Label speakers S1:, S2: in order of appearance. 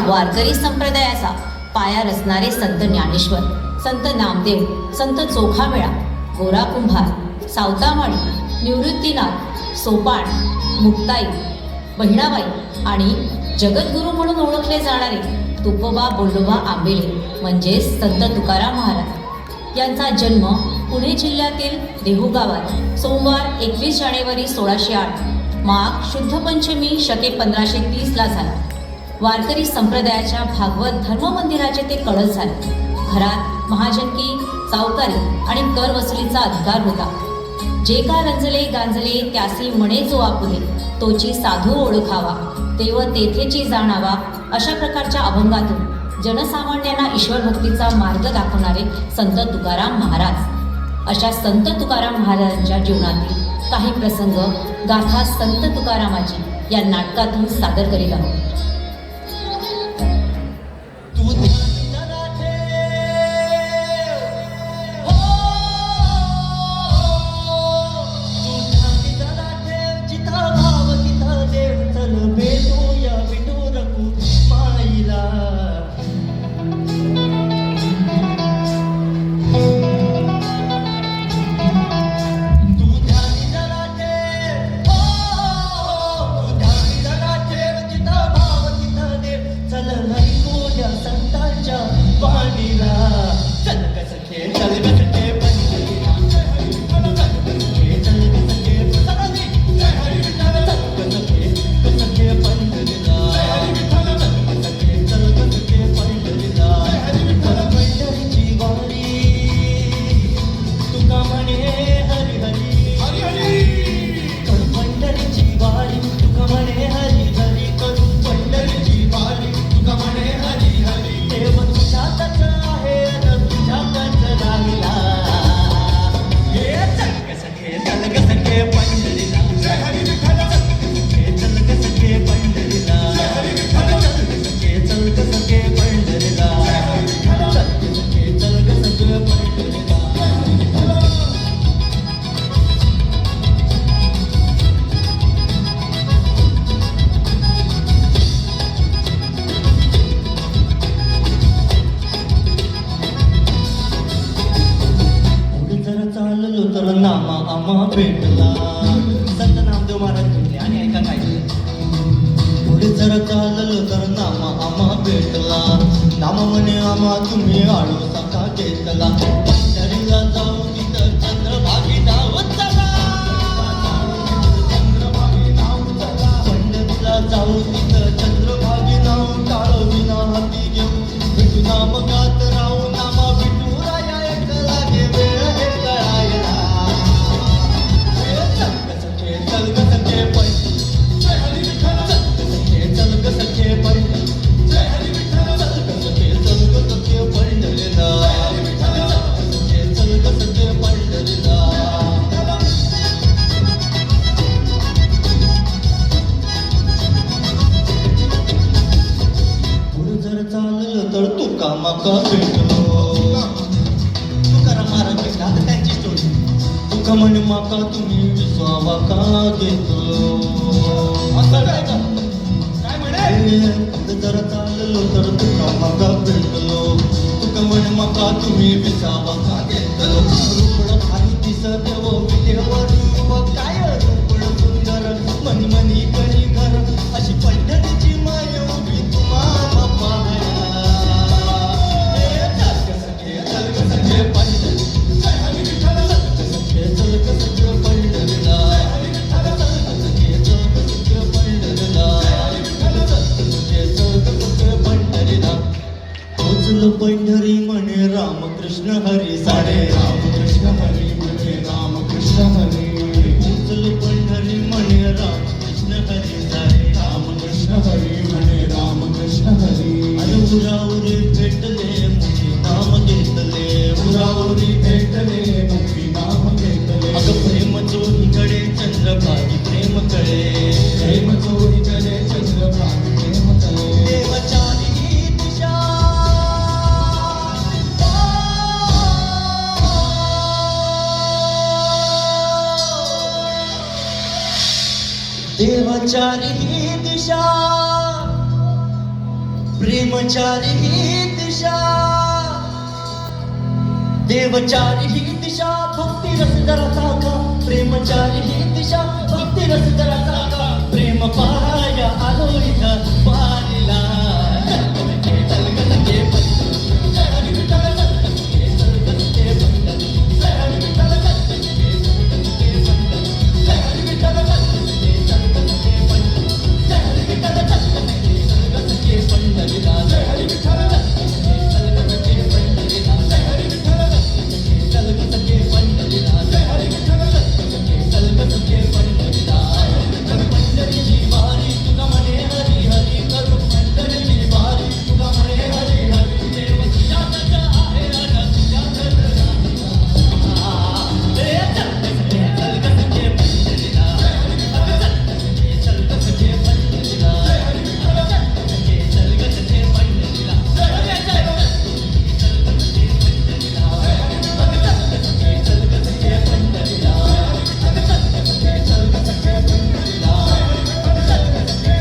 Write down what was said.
S1: वारकरी संप्रदायाचा पाया रचणारे संत ज्ञानेश्वर, संत नामदेव, संत चोखामेळा, गोरा कुंभार, सावतामाळी, निवृत्तीनाथ, सोपान, मुक्ताई, बहिणाबाई आणि जगद्गुरू म्हणून ओळखले जाणारे तुकोबा बोल्डोबा आंबेले म्हणजेच संत तुकाराम महाराज यांचा जन्म पुणे जिल्ह्यातील देहू गावात सोमवार 21 जानेवारी 1608 माघ शुद्ध पंचमी शके 1530 ला झाला. वारकरी संप्रदायाच्या भागवत धर्म मंदिराचे ते कळस झाले. घरात महाजनकी, सावकारी आणि कर वसुलीचा अधिकार होता. जे का रंजले गांजले त्यासी म्हणे जो आपुले, तोची साधू ओळखावा तेव तेथेची जाणावा, अशा प्रकारच्या अभंगातून जनसामान्यांना ईश्वर भक्तीचा मार्ग दाखवणारे संत तुकाराम महाराज. अशा संत तुकाराम महाराजांच्या जीवनातील काही प्रसंग गाथा संत तुकारामाची या नाटकातून सादर करीत आहोत.
S2: भेटला संत नामदेव महाराज भेटले आणि ऐका काय पुढे जर चाललो तर नामा आम्हा भेटला. नामा म्हणे आम्हा तुम्ही आळू सखा घेतला. पंढरीला जाऊ तिथं चंद्रभागी नाव चला, पंढरीला जाऊ तिथं चंद्रभागी नाव काळो विना हाती घेऊ भेटू नाम गात राहू नामा भेटू राया एकला घे वेळ हे कळायला. तर तुका माका भेटलो, तुकाराम महाराज भेटला. आता त्यांची स्टोरी. तुका म्हणे माका तुम्ही विसवावा का घेतलो. असं काय का काय म्हणे जरा चाललो तर तुका माका भेटलो. तुका म्हणे माका तुम्ही विसावा का घेतलो. रुपड खाली दिसत देव विलेवर काय रुपड सुंदर मनी मनी कणी घर अशी पंढरीची माय उभी तुम्हा पंढरी म्हणे रामकृष्ण हरी साडे. रामकृष्ण हरी म्हणे रामकृष्ण हरी. उचल पंढरी म्हणे रामकृष्ण हरी साडे. रामकृष्ण हरी म्हणे रामकृष्ण हरी. आणि उराउरी भेटले मुखी नाम घेतले. उराउरी भेटले मुखी नाम घेतले. अगं प्रेम चोहीकडे चंद्रभागी प्रेम कळे. प्रेम चोहीकडे चंद्रभागी प्रेम कळे. देवाचारी देवाचारी ही दिशा प्रेमचारी ही दिशा देवचारी ही दिशा भक्ती रस जरा काका प्रेमचारी ही दिशा भक्ती रस जरा काका प्रेम पाहाया आलो इथं